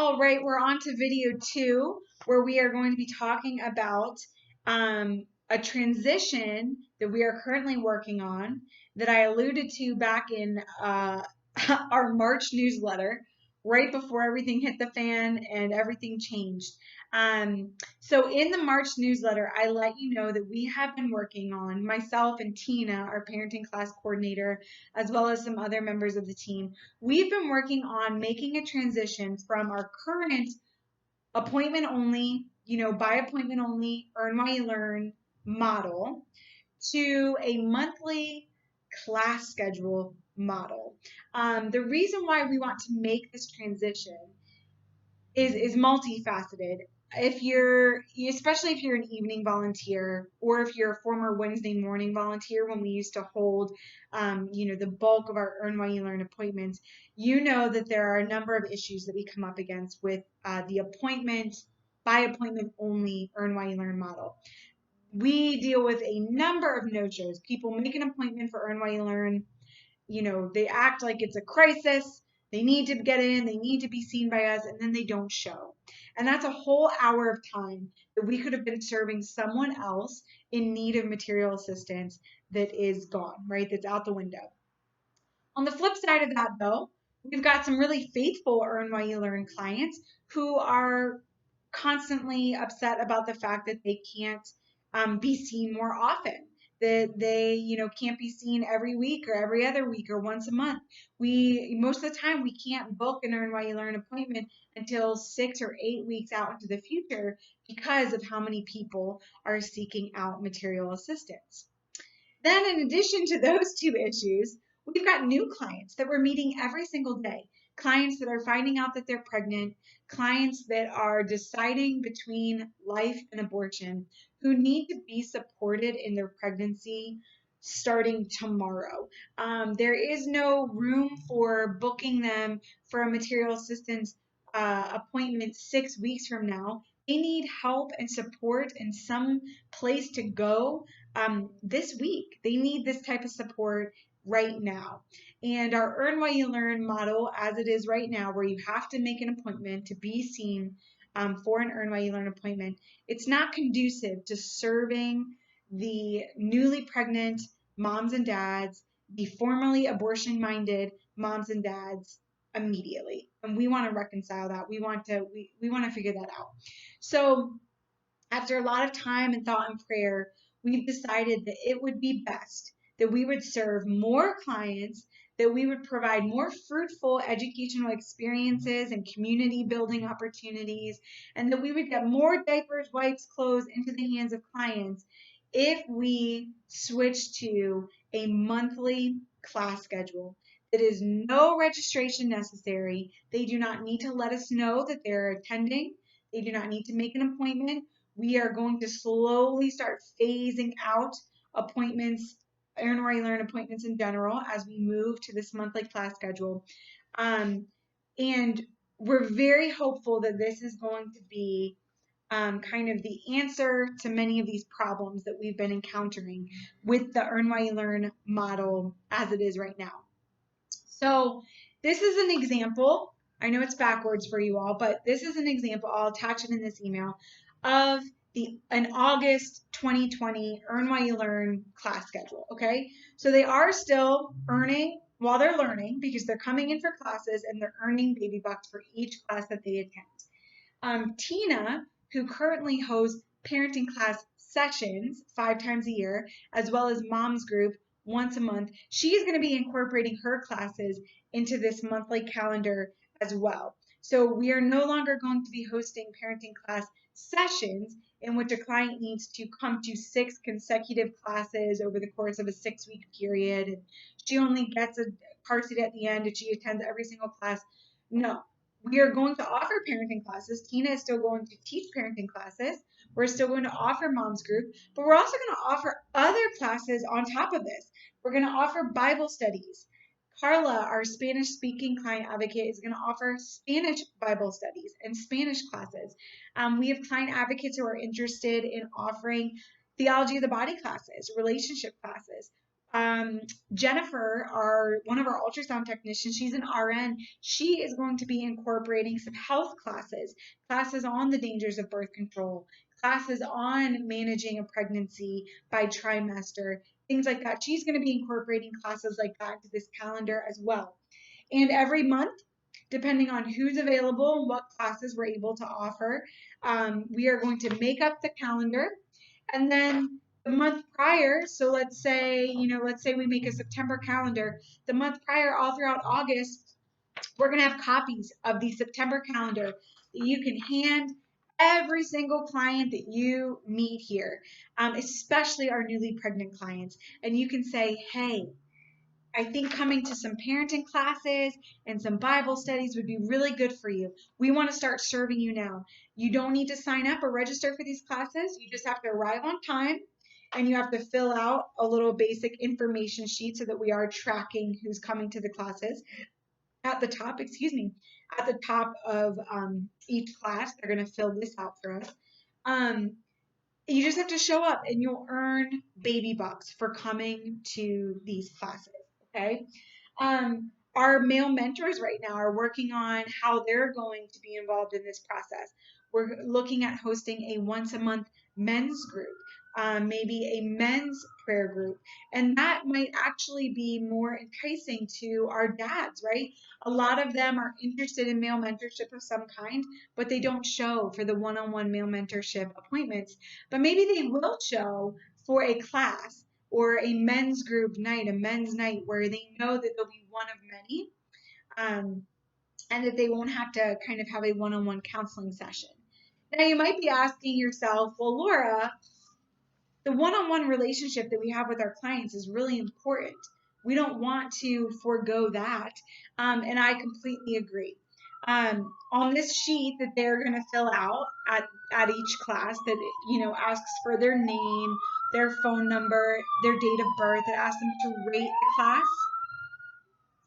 All right, we're on to video 2, where we are going to be talking about a transition that we are currently working on that I alluded to back in our March newsletter, right before everything hit the fan and everything changed. So in the March newsletter, I let you know that we have been working on, myself and Tina, our parenting class coordinator, as well as some other members of the team. We've been working on making a transition from our current appointment only, by appointment only, earn while you learn model to a monthly class schedule model. The reason why we want to make this transition is multifaceted. If you're, especially if you're an evening volunteer, or if you're a former Wednesday morning volunteer when we used to hold, the bulk of our Earn While You Learn appointments, you know that there are a number of issues that we come up against with the appointment by appointment only Earn While You Learn model. We deal with a number of no-shows. People make an appointment for Earn While You Learn, they act like it's a crisis. They need to get in, they need to be seen by us, and then they don't show. And that's a whole hour of time that we could have been serving someone else in need of material assistance that is gone, right? That's out the window. On the flip side of that, though, we've got some really faithful Earn While You Learn clients who are constantly upset about the fact that they can't be seen more often, that they can't be seen every week or every other week or once a month. Most of the time we can't book an Earn While You Learn appointment until 6 or 8 weeks out into the future because of how many people are seeking out material assistance. Then, in addition to those two issues, we've got new clients that we're meeting every single day. Clients that are finding out that they're pregnant, clients that are deciding between life and abortion, who need to be supported in their pregnancy starting tomorrow. There is no room for booking them for a material assistance appointment 6 weeks from now. They need help and support and some place to go this week. They need this type of support right now. And our Earn While You Learn model, as it is right now, where you have to make an appointment to be seen for an Earn While You Learn appointment, it's not conducive to serving the newly pregnant moms and dads, the formerly abortion-minded moms and dads immediately. And we want to reconcile that. We want to figure that out. So after a lot of time and thought and prayer, we've decided that it would be best that we would serve more clients, that we would provide more fruitful educational experiences and community building opportunities, and that we would get more diapers, wipes, clothes into the hands of clients if we switch to a monthly class schedule. That is no registration necessary. They do not need to let us know that they're attending. They do not need to make an appointment. We are going to slowly start phasing out appointments, Earn While You Learn appointments in general, as we move to this monthly class schedule. And we're very hopeful that this is going to be kind of the answer to many of these problems that we've been encountering with the Earn While You Learn model as it is right now. So this is an example. I know it's backwards for you all, but this is an example. I'll attach it in this email of an August 2020 Earn While You Learn class schedule. Okay, so they are still earning while they're learning because they're coming in for classes and they're earning baby bucks for each class that they attend. Tina, who currently hosts parenting class sessions 5 times a year, as well as mom's group once a month, she's going to be incorporating her classes into this monthly calendar as well. So we are no longer going to be hosting parenting class sessions in which a client needs to come to 6 consecutive classes over the course of a 6-week period. And she only gets a car seat at the end and she attends every single class. No, we are going to offer parenting classes. Tina is still going to teach parenting classes. We're still going to offer mom's group, but we're also going to offer other classes on top of this. We're going to offer Bible studies. Carla, our Spanish speaking client advocate, is going to offer Spanish Bible studies and Spanish classes. We have client advocates who are interested in offering theology of the body classes, relationship classes. Jennifer, one of our ultrasound technicians, she's an RN. She is going to be incorporating some health classes, classes on the dangers of birth control, classes on managing a pregnancy by trimester, things like that. She's going to be incorporating classes like that into this calendar as well. And every month, depending on who's available and what classes we're able to offer, we are going to make up the calendar. And then the month prior, so let's say we make a September calendar. The month prior, all throughout August, we're going to have copies of the September calendar that you can hand every single client that you meet here, especially our newly pregnant clients. And you can say, hey, I think coming to some parenting classes and some Bible studies would be really good for you. We want to start serving you now. You don't need to sign up or register for these classes. You just have to arrive on time and you have to fill out a little basic information sheet so that we are tracking who's coming to the classes. At the top, at the top of each class, they're going to fill this out for us. You just have to show up and you'll earn baby bucks for coming to these classes. Okay. Our male mentors right now are working on how they're going to be involved in this process. We're looking at hosting a once a month men's group, maybe a men's prayer group. And that might actually be more enticing to our dads, right? A lot of them are interested in male mentorship of some kind, but they don't show for the one-on-one male mentorship appointments. But maybe they will show for a class or a men's group night, a men's night where they know that they'll be one of many, and that they won't have to kind of have a one-on-one counseling session. Now you might be asking yourself, well, Laura, the one-on-one relationship that we have with our clients is really important. We don't want to forego that, and I completely agree. On this sheet that they're going to fill out at each class, that asks for their name, their phone number, their date of birth. It asks them to rate the class.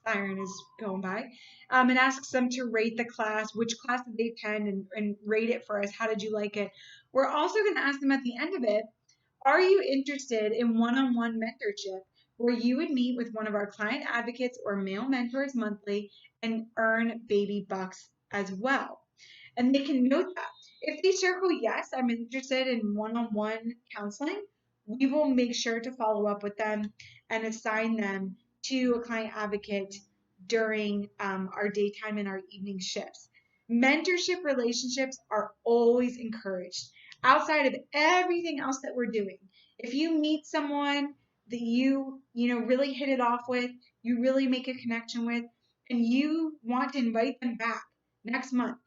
Siren is going by. It asks them to rate the class, which class did they attend, and rate it for us. How did you like it? We're also going to ask them at the end of it, are you interested in one-on-one mentorship where you would meet with one of our client advocates or male mentors monthly and earn baby bucks as well? And they can note that. If they circle yes, I'm interested in one-on-one counseling, we will make sure to follow up with them and assign them to a client advocate during our daytime and our evening shifts. Mentorship relationships are always encouraged outside of everything else that we're doing. If you meet someone that you really hit it off with, you really make a connection with, and you want to invite them back next month,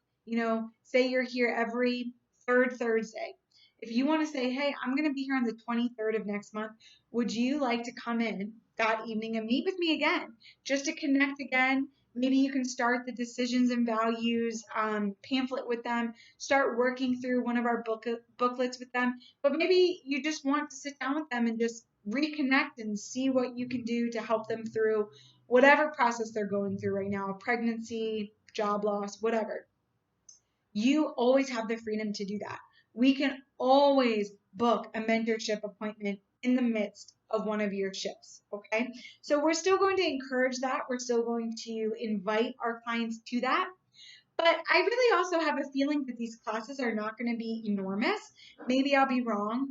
say you're here every third Thursday. If you want to say, hey, I'm going to be here on the 23rd of next month, would you like to come in that evening and meet with me again, just to connect again? Maybe you can start the decisions and values pamphlet with them, start working through one of our booklets with them, but maybe you just want to sit down with them and just reconnect and see what you can do to help them through whatever process they're going through right now, pregnancy, job loss, whatever. You always have the freedom to do that. We can always book a mentorship appointment in the midst of one of your shifts, okay? So we're still going to encourage that. We're still going to invite our clients to that. But I really also have a feeling that these classes are not going to be enormous. Maybe I'll be wrong,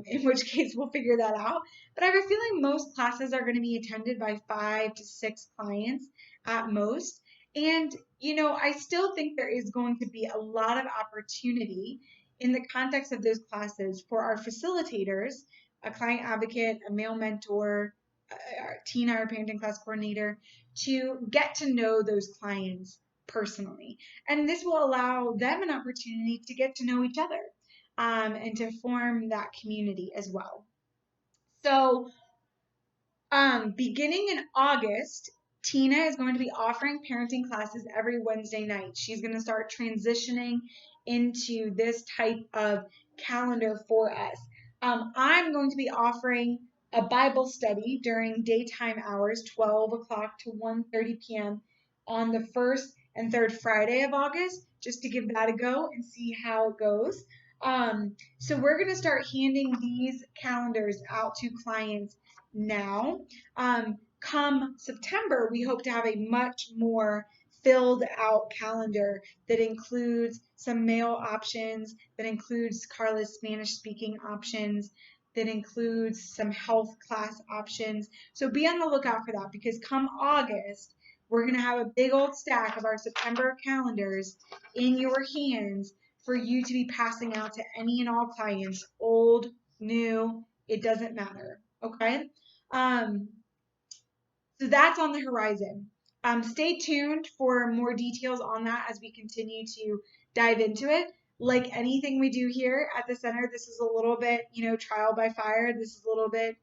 in which case we'll figure that out. But I have a feeling most classes are going to be attended by 5 to 6 clients at most. And, I still think there is going to be a lot of opportunity in the context of those classes for our facilitators, a client advocate, a male mentor, Tina, our parenting class coordinator, to get to know those clients personally. And this will allow them an opportunity to get to know each other and to form that community as well. So beginning in August, Tina is going to be offering parenting classes every Wednesday night. She's going to start transitioning into this type of calendar for us. I'm going to be offering a Bible study during daytime hours, 12 o'clock to 1:30 p.m. on the first and third Friday of August, just to give that a go and see how it goes. So we're going to start handing these calendars out to clients now. Come September, we hope to have a much more filled out calendar that includes some male options, that includes Carla's Spanish speaking options, that includes some health class options. So be on the lookout for that, because come August, we're going to have a big old stack of our September calendars in your hands for you to be passing out to any and all clients, old, new, it doesn't matter. Okay. Um, so that's on the horizon. Stay tuned for more details on that as we continue to dive into it. Like anything we do here at the center, this is a little bit, trial by fire. This is a little bit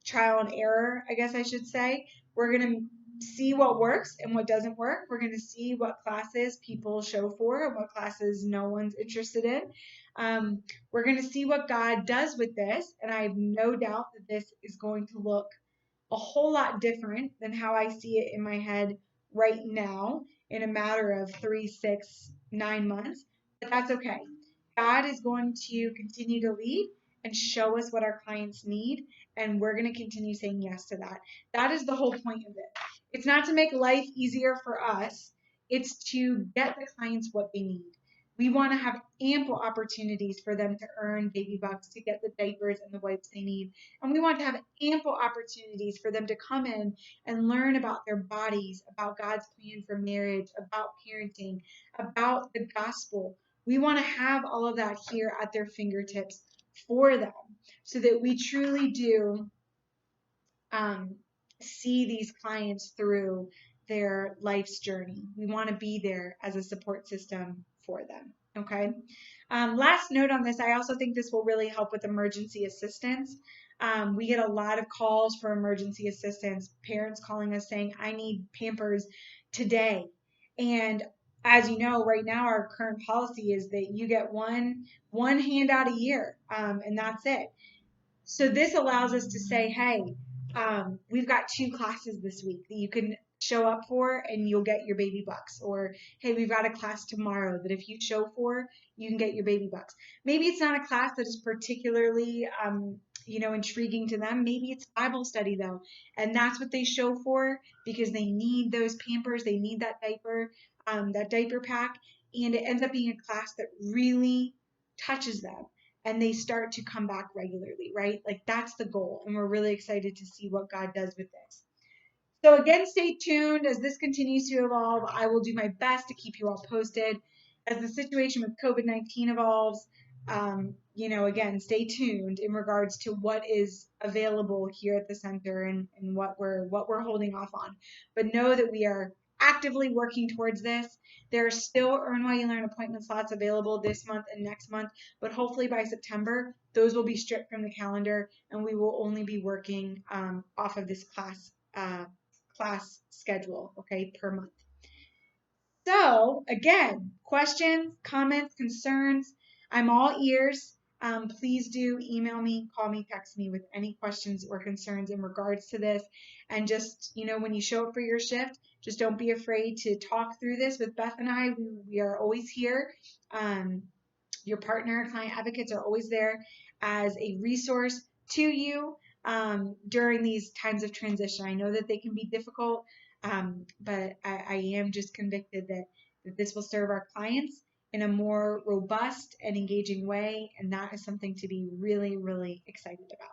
trial and error, I guess I should say. We're going to see what works and what doesn't work. We're going to see what classes people show for and what classes no one's interested in. We're going to see what God does with this. And I have no doubt that this is going to look a whole lot different than how I see it in my head right now in a matter of 3, 6, 9 months. But that's okay. God is going to continue to lead and show us what our clients need, and we're going to continue saying yes to that. That is the whole point of it. It's not to make life easier for us, it's to get the clients what they need. We want to have ample opportunities for them to earn baby bucks, to get the diapers and the wipes they need. And we want to have ample opportunities for them to come in and learn about their bodies, about God's plan for marriage, about parenting, about the gospel. We want to have all of that here at their fingertips for them so that we truly do see these clients through their life's journey. We want to be there as a support system for them. Okay. Last note on this, I also think this will really help with emergency assistance. We get a lot of calls for emergency assistance, parents calling us saying, I need Pampers today. And as you know, right now, our current policy is that you get one handout a year, and that's it. So this allows us to say, hey, we've got 2 classes this week that you can show up for and you'll get your baby bucks. Or, hey, we've got a class tomorrow that if you show for, you can get your baby bucks. Maybe it's not a class that is particularly, intriguing to them. Maybe it's Bible study though. And that's what they show for because they need those Pampers. They need that diaper pack. And it ends up being a class that really touches them and they start to come back regularly, right? Like that's the goal. And we're really excited to see what God does with this. So again, stay tuned as this continues to evolve. I will do my best to keep you all posted as the situation with COVID-19 evolves. Again, stay tuned in regards to what is available here at the center and what we're holding off on. But know that we are actively working towards this. There are still Earn While You Learn appointment slots available this month and next month, but hopefully by September, those will be stripped from the calendar and we will only be working off of this class schedule, okay, per month. So again, questions, comments, concerns, I'm all ears. Please do email me, call me, text me with any questions or concerns in regards to this. And just, when you show up for your shift, just don't be afraid to talk through this with Beth and I. We are always here. Your partner, client advocates are always there as a resource to you during these times of transition. I know that they can be difficult, but I am just convicted that this will serve our clients in a more robust and engaging way, and that is something to be really, really excited about.